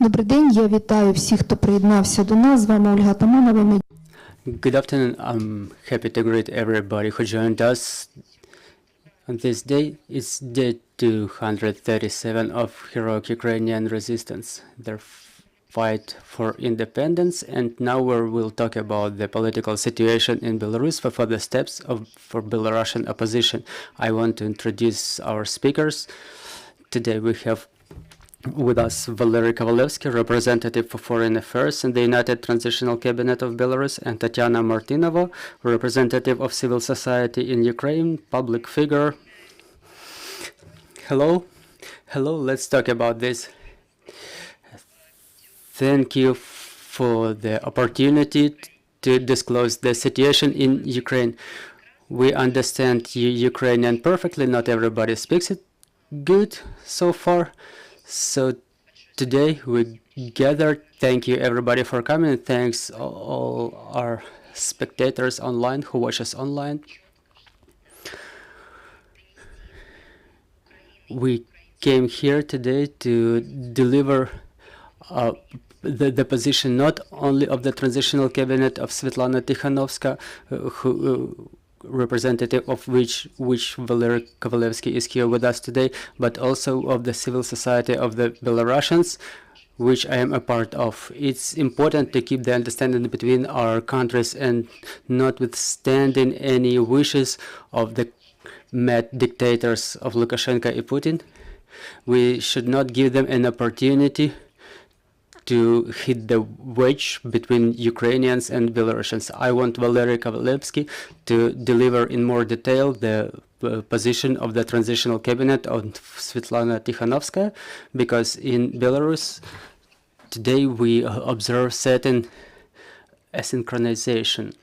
Добрий день, я вітаю всіх, хто приєднався до нас. З вами Ольга Таманова. Good afternoon. I'm happy to greet everybody who joined us on this day. It's day 237 of heroic Ukrainian resistance, their fight for independence. And now we'll talk about the political situation in Belarus for further steps for Belarusian opposition. I want to introduce our speakers. Today we have with us Valery Kovalevsky, representative for foreign affairs in the United Transitional Cabinet of Belarus, and Tetyana Martynova, representative of civil society in Ukraine, public figure. Hello. Hello, let's talk about this. Thank you for the opportunity to disclose the situation in Ukraine. We understand Ukrainian perfectly. Not everybody speaks it good so far. So today we gathered. Thank you everybody for coming. Thanks all our spectators online who watch us online. We came here today to deliver the position not only of the Transitional Cabinet of Svetlana Tikhanovska, who representative of which Valery Kovalevsky is here with us today, but also of the civil society of the Belarusians, which I am a part of. It's important to keep the understanding between our countries, and notwithstanding any wishes of the mad dictators of Lukashenko and Putin, we should not give them an opportunity to hit the wedge between Ukrainians and Belarusians. I want Valery Kovalevsky to deliver in more detail the position of the Transitional Cabinet of Svetlana Tikhanovska, because in Belarus today we observe certain asynchronization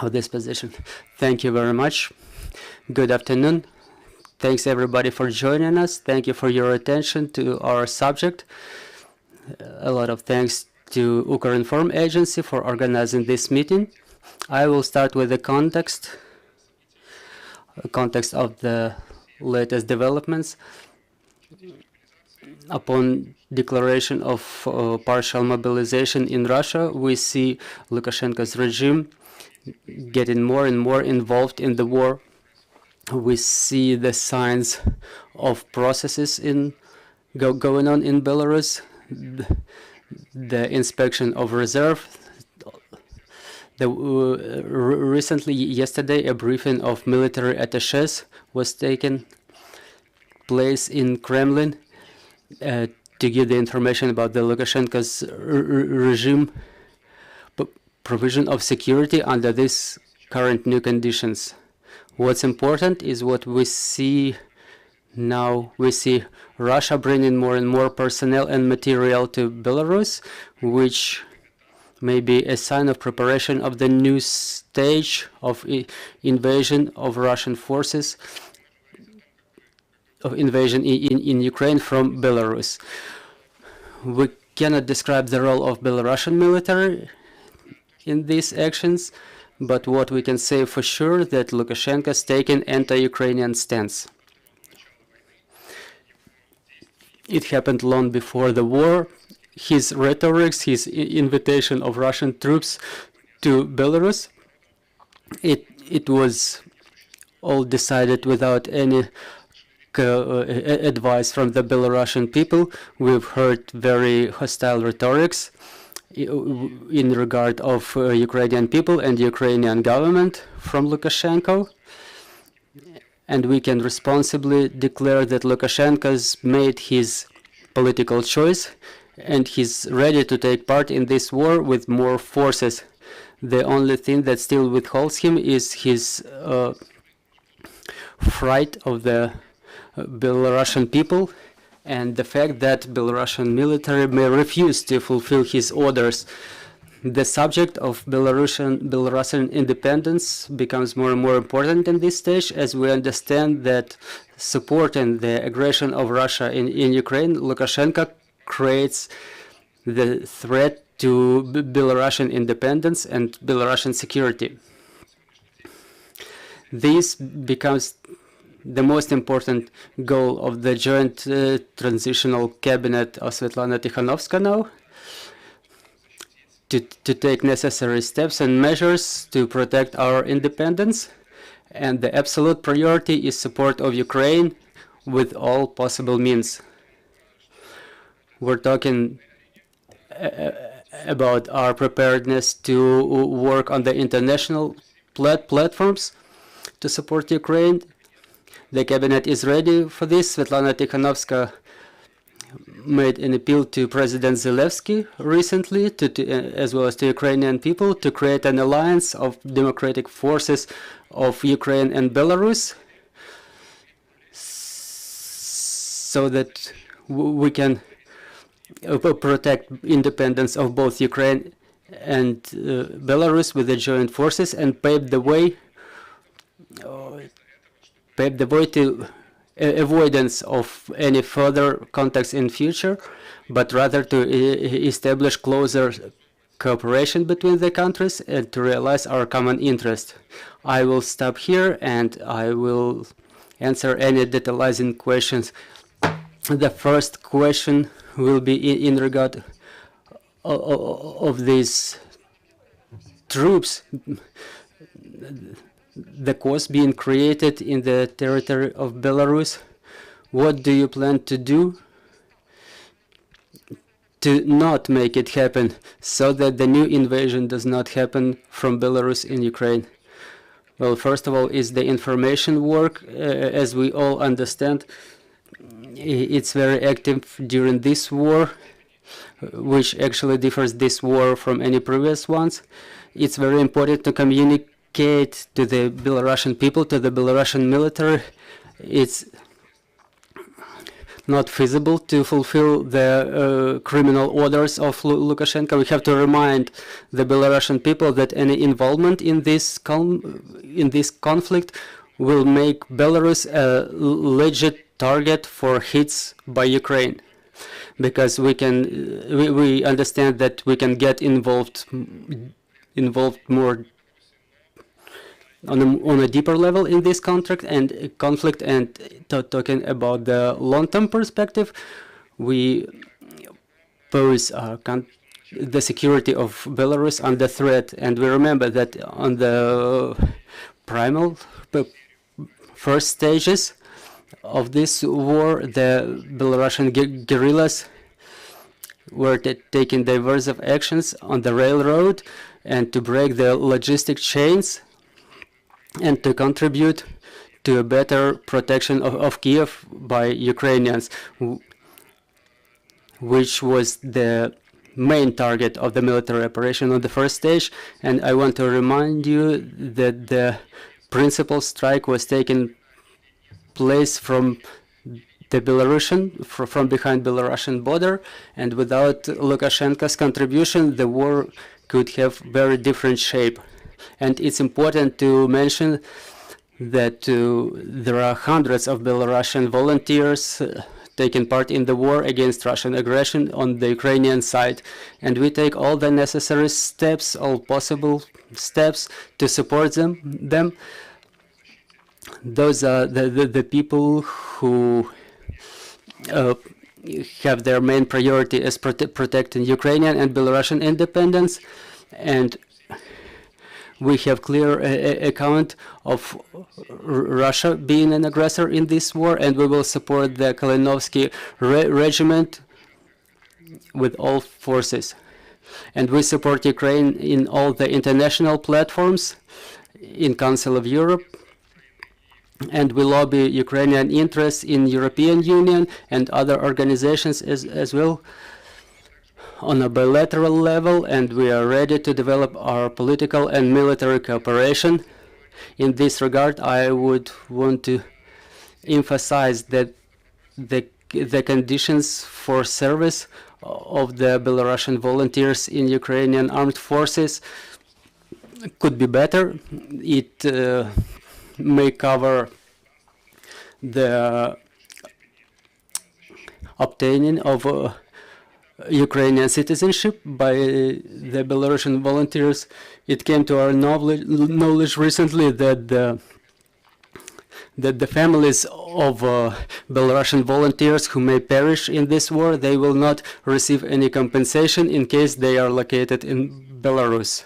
of this position. Thank you very much. Good afternoon. Thanks everybody for joining us. Thank you for your attention to our subject. A lot of thanks to Ukrinform agency for organizing this meeting. I will start with the context of the latest developments. Upon declaration of partial mobilization in Russia, we see Lukashenko's regime getting more and more involved in the war. We see the signs of processes going on in Belarus. The inspection of reserve. Recently, yesterday, a briefing of military attaches was taken place in Kremlin to give the information about the Lukashenko's regime provision of security under these current new conditions. What's important is what we see now. We see Russia bringing more and more personnel and material to Belarus, which may be a sign of preparation of the new stage of invasion of Russian forces, of invasion in Ukraine from Belarus. We cannot describe the role of Belarusian military in these actions, but what we can say for sure that Lukashenko is taking anti-Ukrainian stance. It happened long before the war. His rhetoric, his invitation of Russian troops to Belarus, it was all decided without any advice from the Belarusian people. We've heard very hostile rhetorics in regard of Ukrainian people and Ukrainian government from Lukashenko. And we can responsibly declare that Lukashenko's made his political choice, and he's ready to take part in this war with more forces. The only thing that still withholds him is his fright of the Belarusian people, and the fact that Belarusian military may refuse to fulfill his orders. The subject of Belarusian independence becomes more and more important in this stage, as we understand that supporting the aggression of Russia in Ukraine, Lukashenko creates the threat to Belarusian independence and Belarusian security. This becomes the most important goal of the joint transitional cabinet of Svetlana Tikhanovska now, to take necessary steps and measures to protect our independence. And the absolute priority is support of Ukraine with all possible means. We're talking about our preparedness to work on the international platforms to support Ukraine. The cabinet is ready for this. Svetlana Tikhanovska made an appeal to President Zelensky recently, as well as to Ukrainian people, to create an alliance of democratic forces of Ukraine and Belarus, so that we can protect independence of both Ukraine and Belarus with the joint forces, and pave the way to avoidance of any further contacts in future, but rather to establish closer cooperation between the countries and to realize our common interest. I will stop here and I will answer any detailizing questions. The first question will be in regard of these troops, the cost being created in the territory of Belarus. What do you plan to do to not make it happen, so that the new invasion does not happen from Belarus in Ukraine? Well, first of all, is the information work. As we all understand, it's very active during this war, which actually differs this war from any previous ones. It's very important to communicate to the Belarusian people, to the Belarusian military. It's not feasible to fulfill the criminal orders of Lukashenko. We have to remind the Belarusian people that any involvement in this conflict will make Belarus a legit target for hits by Ukraine, because we understand that we can get involved more on a deeper level in this conflict. And talking about the long-term perspective, we pose the security of Belarus under threat, and we remember that on the primal first stages of this war, the Belarusian guerrillas were taking diverse actions on the railroad and to break the logistic chains and to contribute to a better protection of Kiev by Ukrainians, which was the main target of the military operation on the first stage. And I want to remind you that the principal strike was taking place from the from behind Belarusian border, and without Lukashenko's contribution, the war could have very different shape. And it's important to mention that there are hundreds of Belarusian volunteers taking part in the war against Russian aggression on the Ukrainian side. And we take all the necessary steps, all possible steps to support them. Those are the people who have their main priority as protecting Ukrainian and Belarusian independence. And we have clear account of Russia being an aggressor in this war, and we will support the Kalinowski regiment with all forces. And we support Ukraine in all the international platforms, in Council of Europe, and we lobby Ukrainian interests in European Union and other organizations as well on a bilateral level, and we are ready to develop our political and military cooperation. In this regard, I would want to emphasize that the conditions for service of the Belarusian volunteers in Ukrainian armed forces could be better. It may cover the obtaining of Ukrainian citizenship by the Belarusian volunteers. It came to our knowledge recently that that the families of Belarusian volunteers who may perish in this war, they will not receive any compensation in case they are located in Belarus.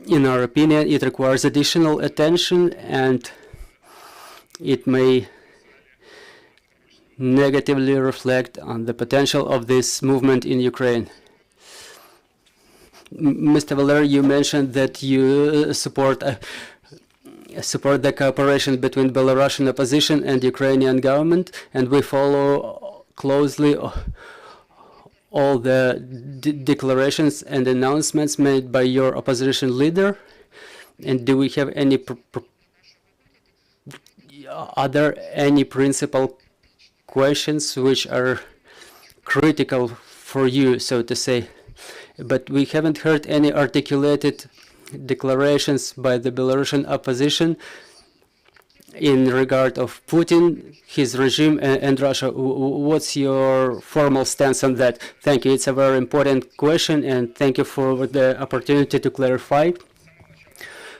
In our opinion, it requires additional attention, and it may negatively reflect on the potential of this movement in Ukraine. Mr. Valery, you mentioned that you support the cooperation between Belarusian opposition and Ukrainian government, and we follow closely all the declarations and announcements made by your opposition leader. And do we have any any principal questions which are critical for you, so to say? But we haven't heard any articulated declarations by the Belarusian opposition in regard of Putin, his regime, and Russia. What's your formal stance on that? Thank you. It's a very important question, and thank you for the opportunity to clarify.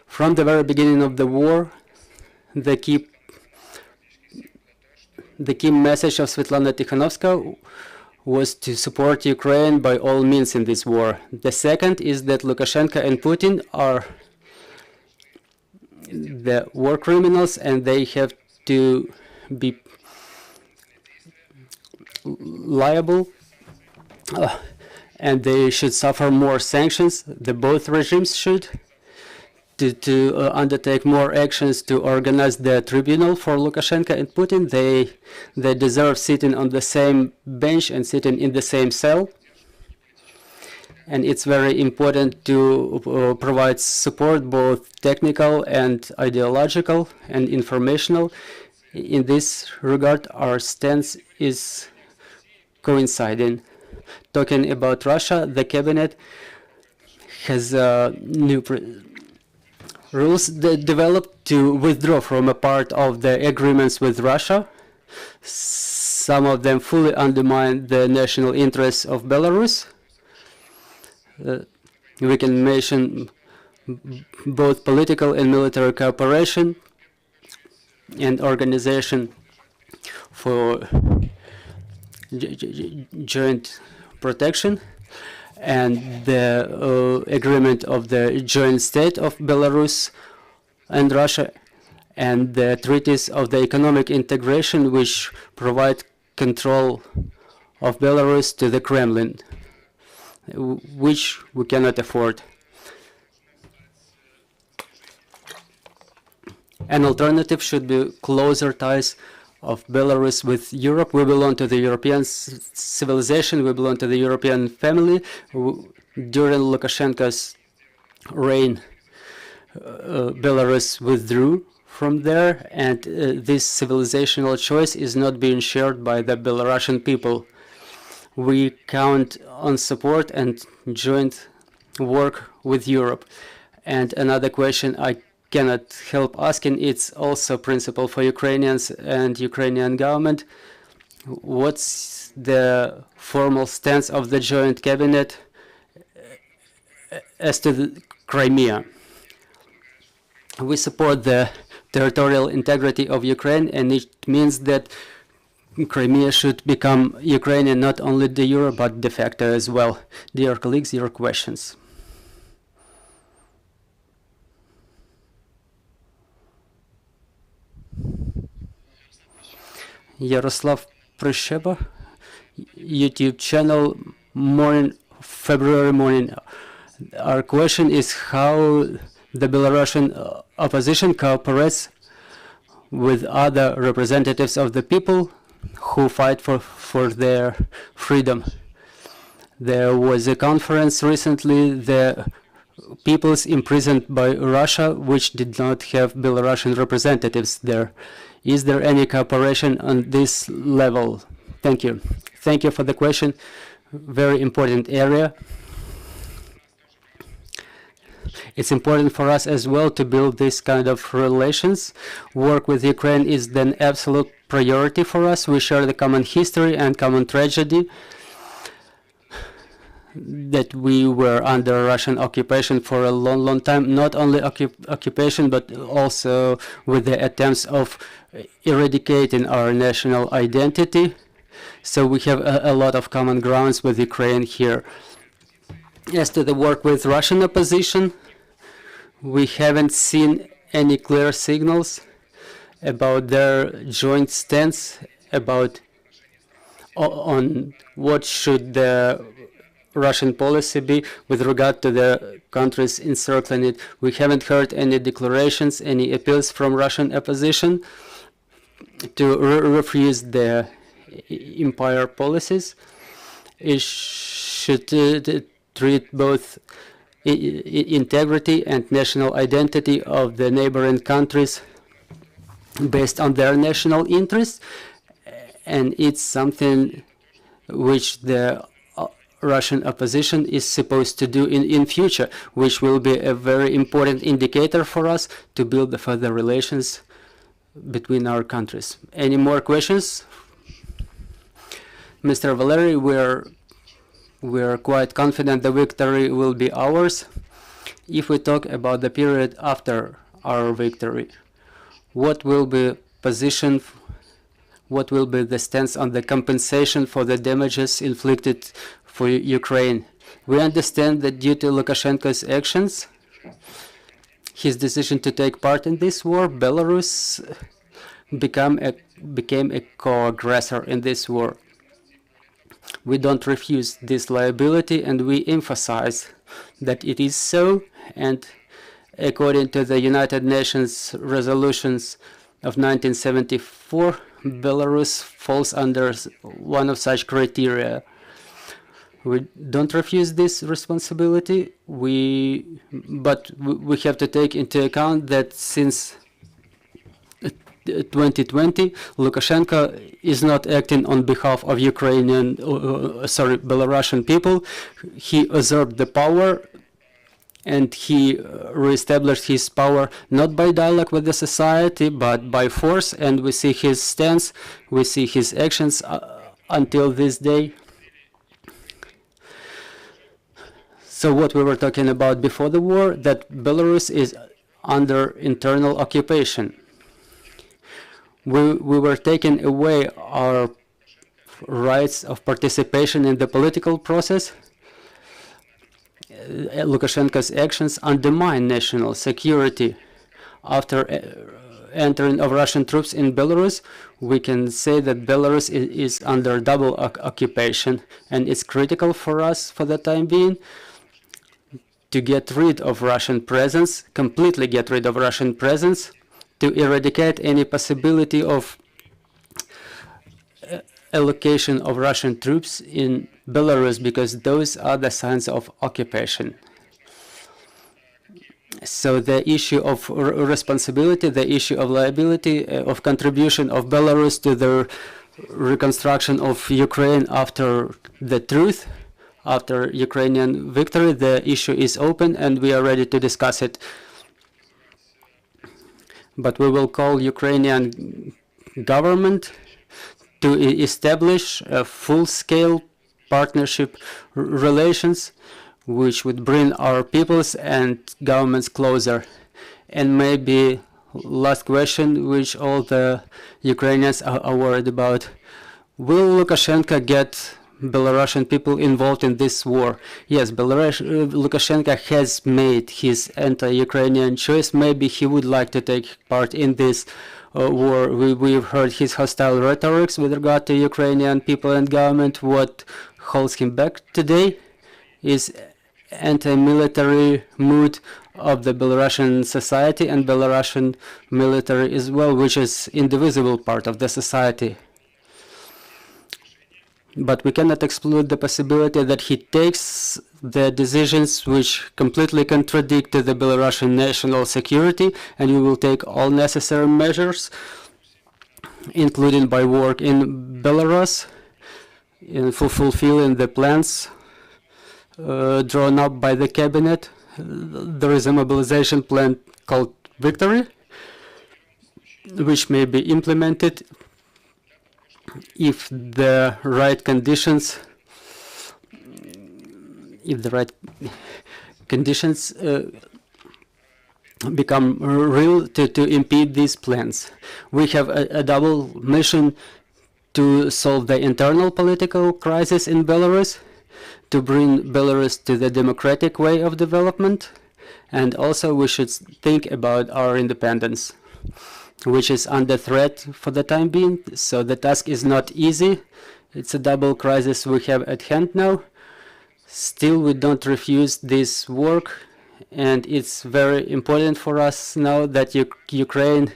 From the very beginning of the war, the key message of Svetlana Tikhanovskaya was to support Ukraine by all means in this war. The second is that Lukashenko and Putin are the war criminals, and they have to be liable, and they should suffer more sanctions. Both regimes should to undertake more actions to organize the tribunal for Lukashenko and Putin. They deserve sitting on the same bench and sitting in the same cell. And it's very important to provide support, both technical and ideological and informational. In this regard, our stance is coinciding. Talking about Russia, the cabinet has new rules developed to withdraw from a part of the agreements with Russia. Some of them fully undermine the national interests of Belarus. We can mention both political and military cooperation and organization for joint protection, and the agreement of the joint state of Belarus and Russia, and the treaties of the economic integration which provide control of Belarus to the Kremlin, which we cannot afford. An alternative should be closer ties of Belarus with Europe. We belong to the European civilization, we belong to the European family. During Lukashenko's reign, Belarus withdrew from there, and this civilizational choice is not being shared by the Belarusian people. We count on support and joint work with Europe. And another question I cannot help asking, it's also principle for Ukrainians and Ukrainian government. What's the formal stance of the joint cabinet as to the Crimea? We support the territorial integrity of Ukraine, and it means that Crimea should become Ukrainian not only de jure but de facto as well. Dear colleagues, your questions. Yaroslav Prisheba, YouTube channel, February morning. Our question is how the Belarusian opposition cooperates with other representatives of the people who fight for their freedom. There was a conference recently, the peoples imprisoned by Russia, which did not have Belarusian representatives there. Is there any cooperation on this level? Thank you. Thank you for the question. Very important area. It's important for us as well to build this kind of relations. Work with Ukraine is an absolute priority for us. We share the common history and common tragedy. that we were under Russian occupation for a long, long time, not only occupation, but also with the attempts of eradicating our national identity. So we have a lot of common grounds with Ukraine here. As to the work with Russian opposition, we haven't seen any clear signals about their joint stance about on what should the Russian policy be with regard to the countries encircling it. We haven't heard any declarations, any appeals from Russian opposition to refuse the empire policies. It should treat both integrity and national identity of the neighboring countries based on their national interests, and it's something which the Russian opposition is supposed to do in future, which will be a very important indicator for us to build the further relations between our countries. Any more questions? Mr. Valery, we're quite confident the victory will be ours. If we talk about the period after our victory, what will be position, what will be the stance on the compensation for the damages inflicted for Ukraine? We understand that due to Lukashenko's actions, his decision to take part in this war, Belarus became a co-aggressor in this war. We don't refuse this liability, and we emphasize that it is so, and according to the United Nations resolutions of 1974, Belarus falls under one of such criteria. We don't refuse this responsibility, but we have to take into account that since 2020, Lukashenko is not acting on behalf of Belarusian people. He usurped the power, and he reestablished his power not by dialogue with the society, but by force. And we see his stance, we see his actions until this day. So what we were talking about before the war, that Belarus is under internal occupation. We were taking away our rights of participation in the political process. Lukashenko's actions undermine national security. After entering of Russian troops in Belarus, we can say that Belarus is under double occupation, and it's critical for us for the time being to get rid of Russian presence, completely get rid of Russian presence, to eradicate any possibility of allocation of Russian troops in Belarus, because those are the signs of occupation. So the issue of responsibility, the issue of liability, of contribution of Belarus to the reconstruction of Ukraine after the truth, after Ukrainian victory, the issue is open and we are ready to discuss it. But we will call Ukrainian government to establish a full-scale partnership relations which would bring our peoples and governments closer. And maybe last question, which all the Ukrainians are worried about: will Lukashenko get Belarusian people involved in this war? Yes, Lukashenko has made his anti-Ukrainian choice. Maybe he would like to take part in this war. We've heard his hostile rhetorics with regard to Ukrainian people and government. What holds him back today is anti-military mood of the Belarusian society and Belarusian military as well, which is indivisible part of the society. But we cannot exclude the possibility that he takes the decisions which completely contradict the Belarusian national security, and we will take all necessary measures, including by work in Belarus, in fulfilling the plans drawn up by the cabinet. There is a mobilization plan called Victory, which may be implemented if the right conditions if the right conditions become real to impede these plans. We have a double mission to solve the internal political crisis in Belarus, to bring Belarus to the democratic way of development, and also we should think about our independence, which is under threat for the time being. So the task is not easy. It's a double crisis we have at hand now. Still, we don't refuse this work, and it's very important for us now that Ukraine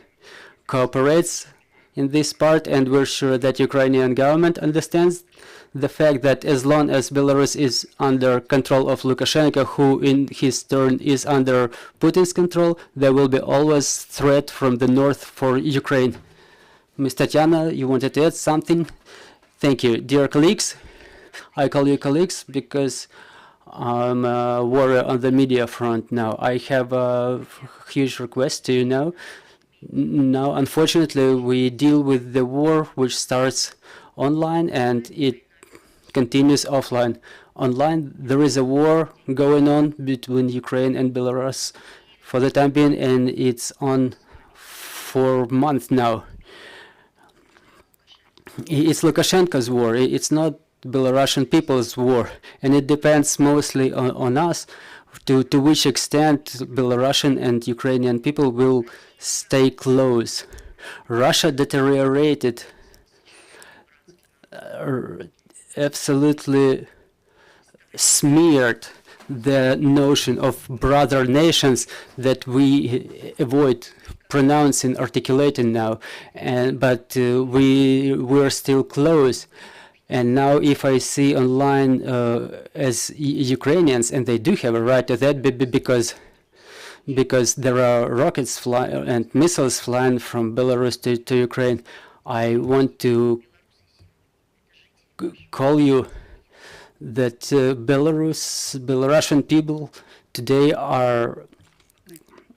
cooperates in this part, and we're sure that Ukrainian government understands the fact that as long as Belarus is under control of Lukashenko, who in his turn is under Putin's control, there will be always threat from the north for Ukraine. Ms. Tetyana, you wanted to add something? Thank you. Dear colleagues, I call you colleagues because I'm a warrior on the media front now. I have a huge request to you now. Now, unfortunately, we deal with the war which starts online and it continues offline. Online, there is a war going on between Ukraine and Belarus for the time being, and it's on for months now. It's Lukashenko's war. It's not Belarusian people's war, and it depends mostly on us to which extent Belarusian and Ukrainian people will stay close. Russia deteriorated, absolutely smeared the notion of brother nations that we avoid pronouncing, articulating now, but we're still close. And now if I see online as Ukrainians, and they do have a right to that because there are rockets flying and missiles flying from Belarus to Ukraine, I want to call you that Belarusian people today are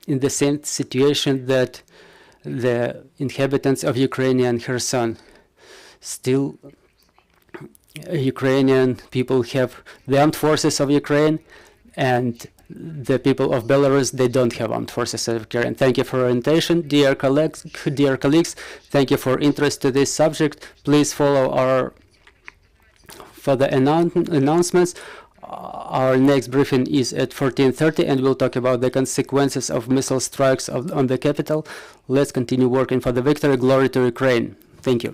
in the same situation that the inhabitants of Ukrainian Kherson. Still, Ukrainian people have the armed forces of Ukraine, and the people of Belarus, they don't have armed forces of Ukraine. Thank you for your attention, dear colleagues. Thank you for interest to this subject. Please follow our further announcements. Our next briefing is at 14:30, and we'll talk about the consequences of missile strikes on the capital. Let's continue working for the victory. Glory to Ukraine. Thank you.